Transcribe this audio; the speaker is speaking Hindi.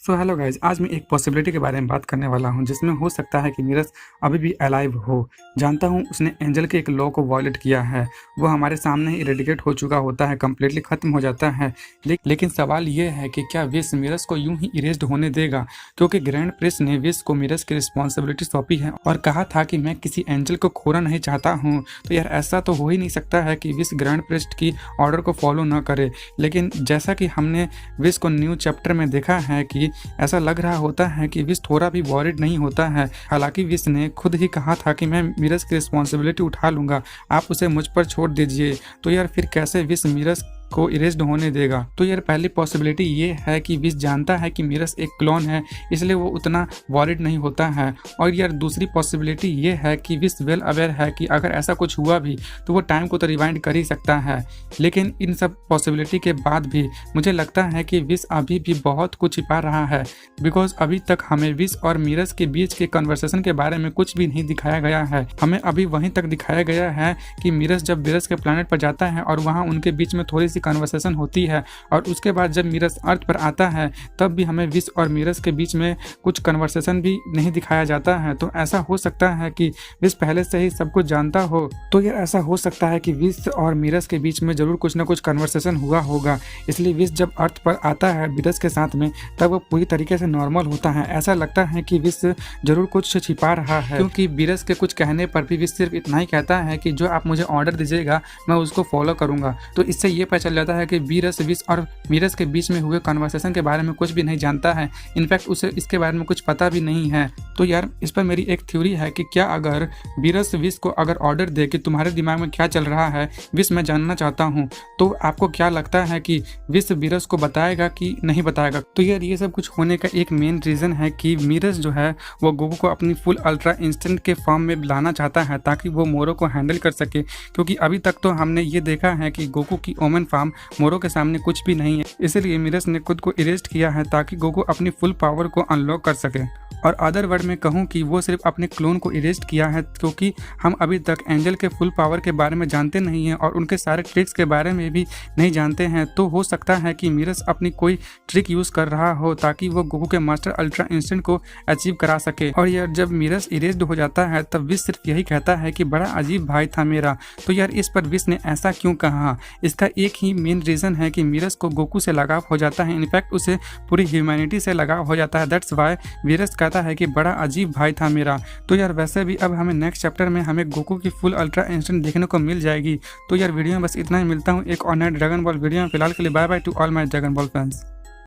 सो हेलो गाइज, आज मैं एक पॉसिबिलिटी के बारे में बात करने वाला हूं जिसमें हो सकता है कि मीरस अभी भी अलाइव हो। जानता हूं उसने एंजल के एक लॉ को वॉयलेट किया है, वो हमारे सामने ही इरेडिकेट हो चुका होता है, कम्प्लीटली खत्म हो जाता है। लेकिन सवाल ये है कि क्या विश मीरस को यूं ही इरेज्ड होने देगा, क्योंकि ग्रैंड प्रिंस ने विश को मीरस की रिस्पॉन्सिबिलिटी सौंपी है और कहा था कि मैं किसी एंजल को खोना नहीं चाहता हूँ। तो यार ऐसा तो हो ही नहीं सकता है कि विश ग्रैंड प्रिंस की ऑर्डर को फॉलो न करे। लेकिन जैसा कि हमने विश को न्यू चैप्टर में देखा है कि ऐसा लग रहा होता है कि विश थोड़ा भी वॉरिड नहीं होता है। हालांकि विश ने खुद ही कहा था कि मैं मीरस की रिस्पॉन्सिबिलिटी उठा लूंगा, आप उसे मुझ पर छोड़ दीजिए। तो यार फिर कैसे विश मीरस को इरेज्ड होने देगा? तो यार पहली पॉसिबिलिटी ये है कि विश जानता है कि मीरस एक क्लोन है, इसलिए वो उतना वॉरिड नहीं होता है। और यार दूसरी पॉसिबिलिटी ये है कि विश वेल अवेयर है कि अगर ऐसा कुछ हुआ भी तो वो टाइम को तो रिवाइंड कर ही सकता है। लेकिन इन सब पॉसिबिलिटी के बाद भी मुझे लगता है कि विश अभी भी बहुत कुछ छिपा रहा है, बिकॉज अभी तक हमें विश और मीरस के बीच के कन्वर्सेशन के बारे में कुछ भी नहीं दिखाया गया है। हमें अभी वहीं तक दिखाया गया है कि मीरस जब मीरस के प्लैनेट पर जाता है और वहाँ उनके बीच में थोड़ी सी कन्वर्सेशन होती है, और उसके बाद जब मीरस अर्थ पर आता है तब भी हमें विश और मीरस के बीच में कुछ कन्वर्सेशन भी नहीं दिखाया जाता है। तो ऐसा हो सकता है कि विश पहले से ही सब कुछ जानता हो। तो ये ऐसा हो सकता है कि विश और मीरस के बीच में जरूर कुछ ना कुछ कन्वर्सेशन हुआ होगा, इसलिए विश जब अर्थ पर आता है मीरस के साथ में तब वो पूरी तरीके से नॉर्मल होता है। ऐसा लगता है कि विश जरूर कुछ छिपा रहा है, क्योंकि मीरस के कुछ कहने पर भी विश सिर्फ इतना ही कहता है कि जो आप मुझे ऑर्डर दीजिएगा मैं उसको फॉलो करूंगा। तो इससे ये पता चल जाता है कि वीरस विश और मीरस के बीच में हुए कन्वर्सेशन के बारे में कुछ भी नहीं जानता है, इनफैक्ट उसे इसके बारे में कुछ पता भी नहीं है। तो यार इस पर मेरी एक थ्योरी है कि क्या अगर वीरस विश को अगर ऑर्डर दे कि तुम्हारे दिमाग में क्या चल रहा है विश मैं जानना चाहता हूँ, तो आपको क्या लगता है कि विश वीरस को बताएगा कि नहीं बताएगा? तो यार ये सब कुछ होने का एक मेन रीजन है कि मीरस जो है वो गोकू को अपनी फुल अल्ट्रा इंस्टेंट के फॉर्म में लाना चाहता है ताकि वो मोरो को हैंडल कर सके, क्योंकि अभी तक तो हमने ये देखा है कि गोकू की ओमन फॉर्म मोरो के सामने कुछ भी नहीं है। इसलिए मीरस ने खुद को इरेस्ट किया है ताकि गोकू अपनी फुल पावर को अनलॉक कर सके। और अदर वर्ड में कहूँ कि वो सिर्फ अपने क्लोन को इरेस्ट किया है, क्योंकि हम अभी तक एंजल के फुल पावर के बारे में जानते नहीं हैं और उनके सारे ट्रिक्स के बारे में भी नहीं जानते हैं। तो हो सकता है कि मीरस अपनी कोई ट्रिक यूज़ कर रहा हो ताकि वो गोकू के मास्टर अल्ट्रा इंस्टेंट को अचीव करा सके। और यार जब मीरस इरेस्ड हो जाता है तब विश सिर्फ यही कहता है कि बड़ा अजीब भाई था मेरा। तो यार इस पर विश ने ऐसा क्यों कहा? इसका एक ही मेन रीज़न है कि मीरस को गोकू से लगाव हो जाता है, इनफैक्ट उसे पूरी ह्यूमैनिटी से लगाव हो जाता है। दैट्स वाई वीरस कहता है कि बड़ा अजीब भाई था मेरा। तो यार वैसे भी अब हमें नेक्स्ट चैप्टर में हमें गोकू की फुल अल्ट्रा इंस्टेंट देखने को मिल जाएगी। तो यार वीडियो में बस इतना ही, मिलता हूँ एक और नए ड्रैगन बॉल वीडियो में। फिलहाल के लिए bye bye to all my Dragon Ball fans.